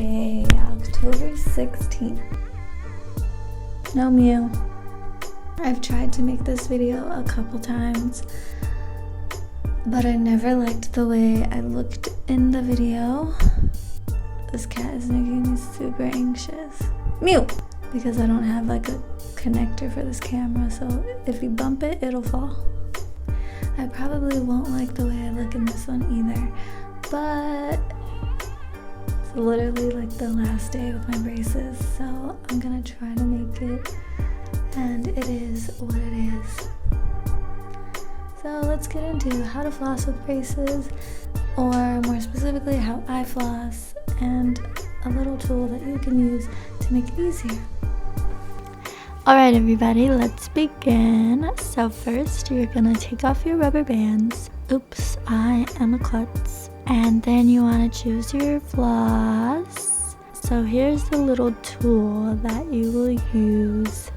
Thursday, October 16th. No Mew. I've tried to make this video a couple times, but I never liked the way I looked in the video. This cat is making me super anxious. Mew! Because I don't have like a connector for this camera, so if you bump it, it'll fall. I probably won't like the way I look in this one either, but it's literally like the last day with my braces, so I'm gonna try to make it, and it is what it is. So let's get into how to floss with braces, or more specifically how I floss, and a little tool that you can use to make it easier. Alright everybody, let's begin. So first you're gonna take off your rubber bands. Oops, I am a klutz. And then you want to choose your floss. So here's the little tool that you will use.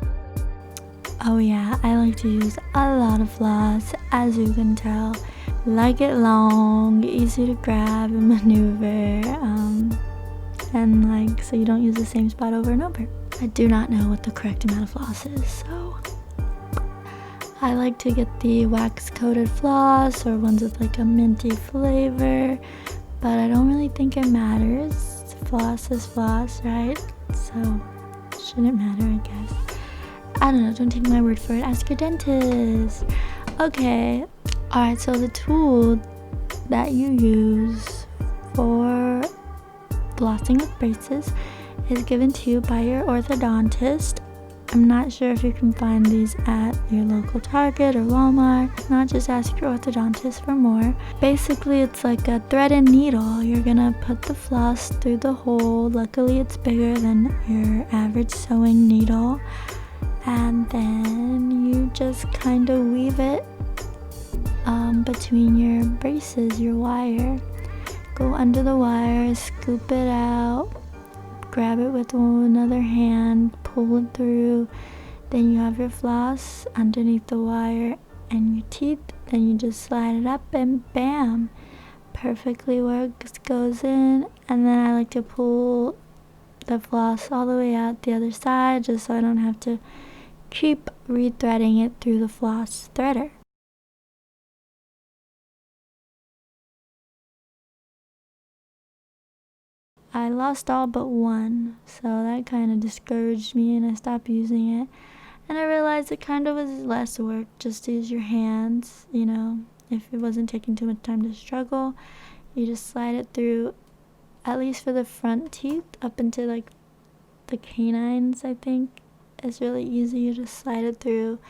Oh yeah, I like to use a lot of floss, as you can tell. Like it long, easy to grab and maneuver, and like so you don't use the same spot over and over. I do not know what the correct amount of floss is, so I like to get the wax coated floss or ones with like a minty flavor, but I don't really think it matters. Floss is floss, right? So it shouldn't matter, I guess. I don't know, don't take my word for it, ask your dentist. Okay, alright, so the tool that you use for flossing with braces is given to you by your orthodontist. I'm not sure if you can find these at your local Target or Walmart. If not, just ask your orthodontist for more. Basically, it's like a thread and needle. You're gonna put the floss through the hole. Luckily, it's bigger than your average sewing needle. And then you just kind of weave it between your braces, your wire. Go under the wire, scoop it out, grab it with another hand, pull it through. Then you have your floss underneath the wire and your teeth. Then you just slide it up and bam, perfectly works, goes in. And then I like to pull the floss all the way out the other side, just so I don't have to keep re-threading it through the floss threader. I lost all but one, so that kind of discouraged me and I stopped using it. And I realized it kind of was less work just to use your hands, you know. If it wasn't taking too much time to struggle, you just slide it through, at least for the front teeth, up into like the canines, I think. It's really easy, you just slide it through.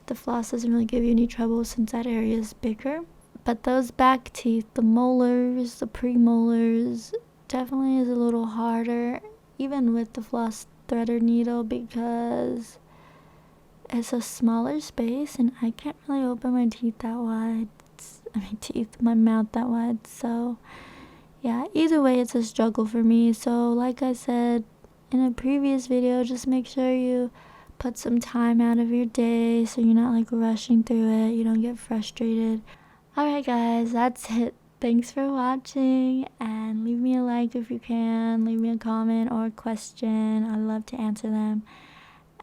The floss doesn't really give you any trouble since that area is bigger. But those back teeth, the molars, the premolars, definitely is a little harder, even with the floss threader needle, because it's a smaller space and I can't really open my teeth that wide. My mouth that wide. So yeah, either way it's a struggle for me. So like I said in a previous video, just make sure you put some time out of your day so you're not like rushing through it, you don't get frustrated. Alright guys, that's it. Thanks for watching, and leave me a like if you can, leave me a comment or a question. I love to answer them.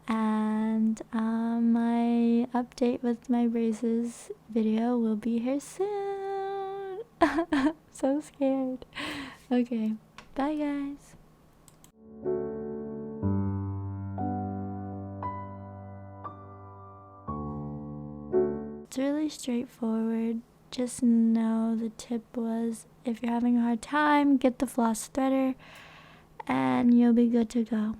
And my update with my braces video will be here soon. So scared. Okay, bye guys. It's really straightforward. Just know the tip was, if you're having a hard time, get the floss threader and you'll be good to go.